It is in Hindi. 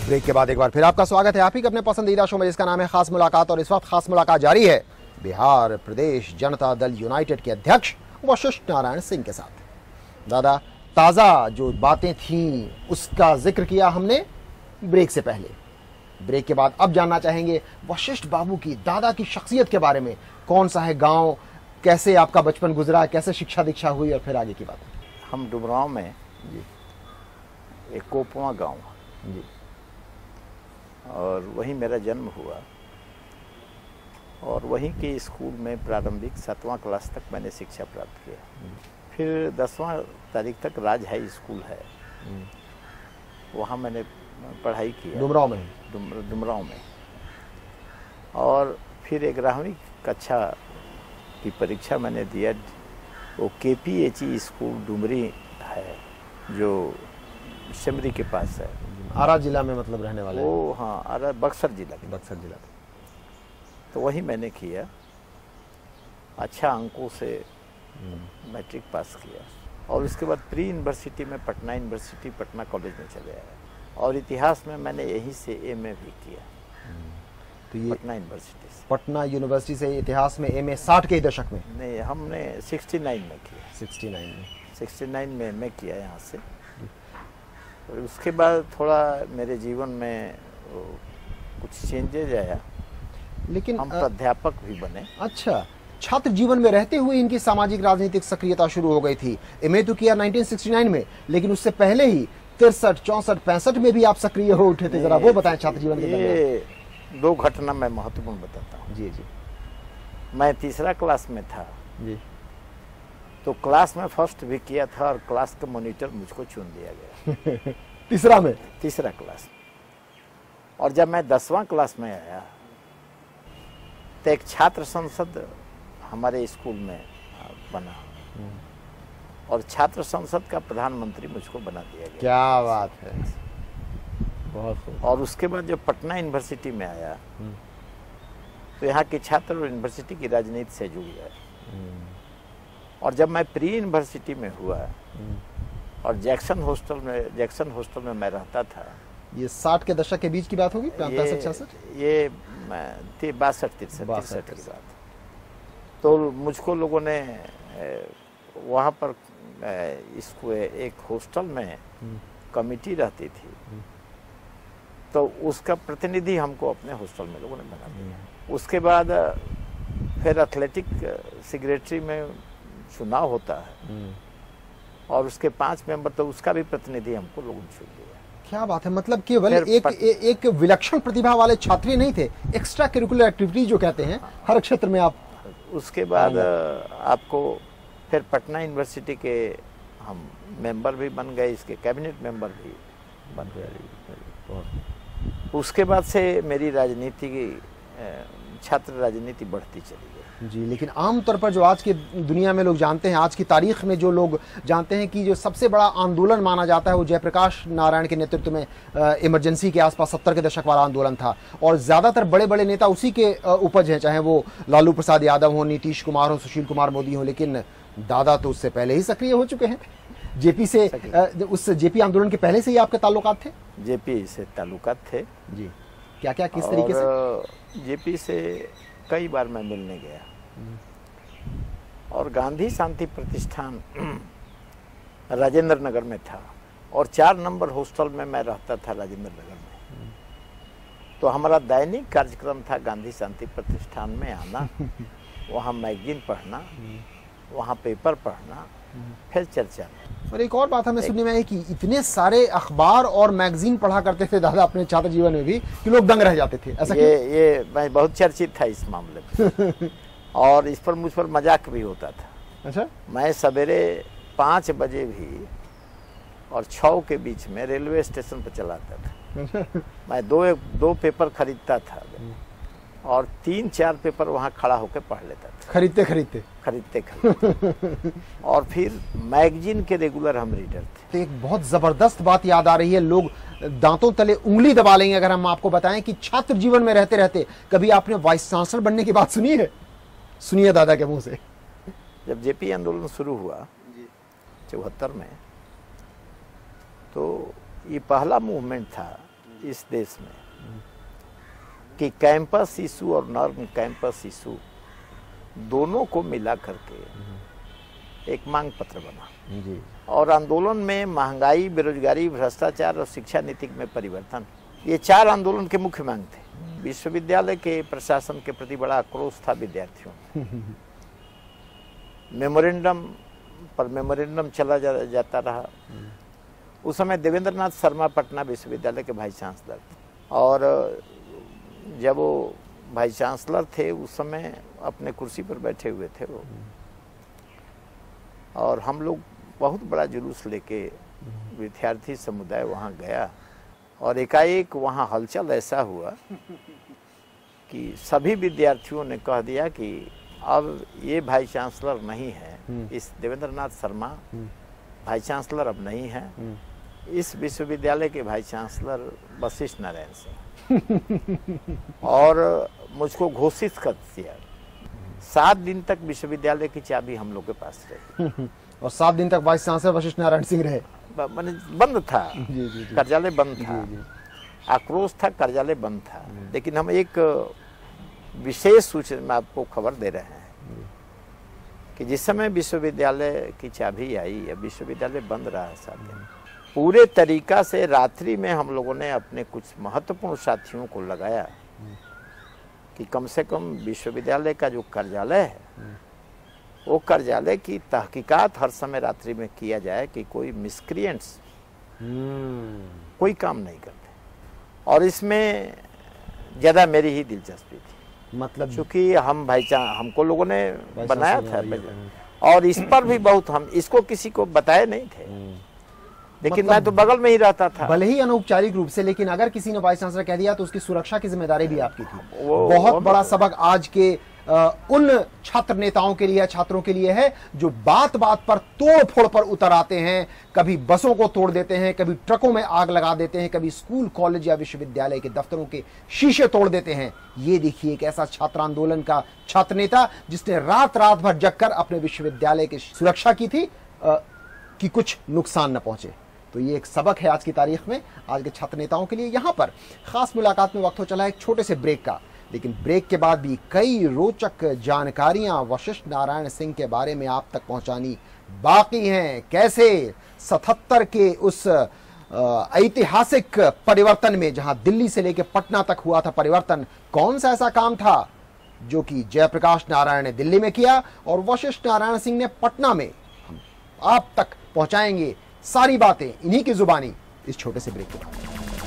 ब्रेक के बाद एक बार फिर आपका स्वागत है आप ही के अपने पसंदीदा शो में जिसका नाम है खास मुलाकात। और इस वक्त खास मुलाकात जारी है बिहार प्रदेश जनता दल यूनाइटेड के अध्यक्ष वशिष्ठ नारायण सिंह के साथ। दादा, ताज़ा जो बातें थीं उसका जिक्र किया हमने ब्रेक से पहले। ब्रेक के बाद अब जानना चाहेंगे वशिष्ठ बाबू की, दादा की शख्सियत के बारे में। कौन सा है गांव, कैसे आपका बचपन गुजरा, कैसे शिक्षा दीक्षा हुई और फिर आगे की बात। हम डुमरांव में जी एक कोपवा गांव जी और वहीं मेरा जन्म हुआ और वहीं के स्कूल में प्रारंभिक 7वां क्लास तक मैंने शिक्षा प्राप्त किया। फिर 10वां तारीख तक राज हाई स्कूल है, वहाँ मैंने पढ़ाई की डुमरांव में। डुमरांव में। और फिर 11वीं कक्षा की परीक्षा मैंने दिया। वो KPHE स्कूल डुमरी है जो सिमरी के पास है, आरा जिला में मतलब रहने वाले। वो हाँ, आरा बक्सर जिला के। बक्सर जिला। तो वही मैंने किया, अच्छा अंकों से मैट्रिक पास किया और उसके बाद प्री यूनिवर्सिटी में पटना यूनिवर्सिटी, पटना कॉलेज में चले आया। और इतिहास में मैंने यहीं से MA भी किया, तो ये पटना यूनिवर्सिटी से। पटना यूनिवर्सिटी से इतिहास में MA 60 के दशक में। नहीं, हमने 69 में किया। 69 में MA किया यहाँ से। और उसके बाद थोड़ा मेरे जीवन में कुछ चेंजेज आया, लेकिन हम प्राध्यापक भी बने। अच्छा, छात्र जीवन में रहते हुए इनकी सामाजिक राजनीतिक सक्रियता शुरू हो गई थी। MA तो किया 1969 में, लेकिन उससे पहले ही 63, 64, 65 में भी आप सक्रिय हो उठे थे। जरा वो बताएं छात्र जीवन के दौरान। ये 2 घटना मैं महत्वपूर्ण बताता हूँ। जी जी। मैं तीसरा क्लास में था जी। तो क्लास में फर्स्ट भी किया था और क्लास का मॉनिटर मुझको चुन दिया गया। तीसरा में? तीसरा क्लास। और जब मैं 10वां क्लास में आया तो एक छात्र संसद हमारे स्कूल में बना और छात्र संसद का प्रधानमंत्री मुझको बना दिया गया। क्या बात है, बहुत खूब। और उसके बाद जब पटना यूनिवर्सिटी में आया तो यहाँ के छात्र और यूनिवर्सिटी की राजनीति से जुड़ गए। और जब मैं प्री यूनिवर्सिटी में हुआ और जैक्सन हॉस्टल में मैं रहता था। ये 60 के दशक के बीच की बात होगी, 65-66? ये 62-63 की बात। तो मुझको लोगों ने वहाँ पर इसको एक हॉस्टल में कमेटी रहती थी, तो उसका प्रतिनिधि हमको अपने हॉस्टल में लोगों ने बना दिया। उसके बाद फिर एथलेटिक सेक्रेटरी में चुनाव होता है और उसके 5 मेंबर, तो उसका भी प्रतिनिधि हमको लोगों ने चुन लिया। क्या बात है, मतलब केवल एक विलक्षण प्रतिभा वाले छात्र नहीं थे, एक्स्ट्रा करिकुलर एक्टिविटी जो कहते हैं हर क्षेत्र में आप। उसके बाद आपको फिर पटना यूनिवर्सिटी के हम मेंबर भी बन गए, इसके कैबिनेट मेंबर भी बन गए। उसके बाद से मेरी राजनीति की छात्र राजनीति बढ़ती चली गई। जी, लेकिन आमतौर पर जो आज की दुनिया में लोग जानते हैं, आज की तारीख में जो लोग जानते हैं कि जो सबसे बड़ा आंदोलन माना जाता है वो जयप्रकाश नारायण के नेतृत्व में इमरजेंसी के आसपास 70 के दशक वाला आंदोलन था। और ज़्यादातर बड़े बड़े नेता उसी के उपज हैं, चाहे वो लालू प्रसाद यादव हो, नीतीश कुमार हो, सुशील कुमार मोदी हो। लेकिन दादा तो उससे पहले ही सक्रिय हो चुके हैं। JP से, उस JP आंदोलन के पहले से ही आपके ताल्लुकात थे? JP से ताल्लुकात थे जी। क्या क्या, किस तरीके से? JP से कई बार मैं मिलने गया और गांधी शांति प्रतिष्ठान राजेंद्र नगर में था और 4 नंबर हॉस्टल में मैं रहता था राजेंद्र नगर में। तो हमारा दैनिक कार्यक्रम था गांधी शांति प्रतिष्ठान में आना, वहाँ मैगजीन पढ़ना, वहाँ पेपर पढ़ना, फिर चर्चा। और एक और बात हमें सुनने में आई कि इतने सारे अखबार और मैगजीन पढ़ा करते थे दादा अपने छात्र जीवन में भी कि लोग दंग रह जाते थे। ऐसा ये मैं बहुत चर्चित था इस मामले में और इस पर मुझ पर मजाक भी होता था। अच्छा। मैं सवेरे 5 बजे भी और 6 के बीच में रेलवे स्टेशन पर चलाता था। मैं दो पेपर खरीदता था और 3-4 पेपर वहाँ खड़ा होकर पढ़ लेता था, खरीदते और फिर मैगजीन के रेगुलर हम रीडर थे। तो एक बहुत जबरदस्त बात याद आ रही है, लोग दांतों तले उंगली दबा लेंगे अगर हम आपको बताएं कि छात्र जीवन में रहते रहते कभी आपने वाइस चांसलर बनने की बात सुनी है? सुनिए दादा के मुंह से। जब JP आंदोलन शुरू हुआ 74 में, तो ये पहला मूवमेंट था इस देश में कि कैंपस इशू और नॉन कैंपस इशू दोनों को मिला करके एक मांग पत्र बना जी। और आंदोलन में महंगाई, बेरोजगारी, भ्रष्टाचार और शिक्षा नीति में परिवर्तन, ये 4 आंदोलन के मुख्य मांग थे। विश्वविद्यालय के प्रशासन के प्रति बड़ा आक्रोश था विद्यार्थियों में। मेमोरेंडम पर मेमोरेंडम चला जाता रहा। उस समय देवेंद्रनाथ शर्मा पटना विश्वविद्यालय के वाइस चांसलर थे और जब वो वाइस चांसलर थे उस समय अपने कुर्सी पर बैठे हुए थे वो, और हम लोग बहुत बड़ा जुलूस लेके विद्यार्थी समुदाय वहाँ गया और एकाएक वहाँ हलचल ऐसा हुआ कि सभी विद्यार्थियों ने कह दिया कि अब ये वाइस चांसलर नहीं है, इस देवेंद्रनाथ शर्मा वाइस चांसलर अब नहीं है, इस विश्वविद्यालय के वाइस चांसलर वशिष्ठ नारायण सिंह। और मुझको घोषित कर दिया। 7 दिन तक विश्वविद्यालय की चाबी हम लोग के पास रही। और 7 दिन तक वाइस चांसलर वशिष्ठ नारायण सिंह रहे। मैंने बंद था, कार्यालय बंद था, आक्रोश था, कार्यालय बंद था। लेकिन हम एक विशेष सूचना में आपको खबर दे रहे हैं कि जिस समय विश्वविद्यालय की चाबी आई या विश्वविद्यालय बंद रहा 7 दिन, पूरे तरीका से रात्रि में हम लोगों ने अपने कुछ महत्वपूर्ण साथियों को लगाया कि कम से कम विश्वविद्यालय का जो कार्यालय है वो कार्यालय की तहकीकात हर समय रात्रि में किया जाए कि कोई मिसक्रिएंट्स कोई काम नहीं करते। और इसमें ज़्यादा मेरी ही दिलचस्पी थी, मतलब क्योंकि हमको लोगों ने बनाया था और इस पर भी बहुत हम इसको किसी को बताए नहीं थे, लेकिन मतलब मैं तो बगल में ही रहता था। भले ही अनौपचारिक रूप से, लेकिन अगर किसी ने वाइस चांसलर कह दिया तो उसकी सुरक्षा की जिम्मेदारी भी आपकी थी। बहुत बड़ा सबक आज के उन छात्र नेताओं के लिए, छात्रों के लिए है जो बात बात पर तोड़ फोड़ पर उतर आते हैं, कभी बसों को तोड़ देते हैं, कभी ट्रकों में आग लगा देते हैं, कभी स्कूल, कॉलेज या विश्वविद्यालय के दफ्तरों के शीशे तोड़ देते हैं। ये देखिए एक ऐसा छात्र आंदोलन का छात्र नेता जिसने रात रात भर जगकर अपने विश्वविद्यालय की सुरक्षा की थी कि कुछ नुकसान न पहुंचे। तो ये एक सबक है आज की तारीख में, आज के छात्र नेताओं के लिए। यहां पर खास मुलाकात में वक्त हो चला एक छोटे से ब्रेक का, लेकिन ब्रेक के बाद भी कई रोचक जानकारियां वशिष्ठ नारायण सिंह के बारे में आप तक पहुंचानी बाकी हैं। कैसे 77 के उस ऐतिहासिक परिवर्तन में, जहां दिल्ली से लेकर पटना तक हुआ था परिवर्तन, कौन सा ऐसा काम था जो कि जयप्रकाश नारायण ने दिल्ली में किया और वशिष्ठ नारायण सिंह ने पटना में, हम आप तक पहुंचाएंगे सारी बातें इन्हीं की जुबानी इस छोटे से ब्रेक के बाद।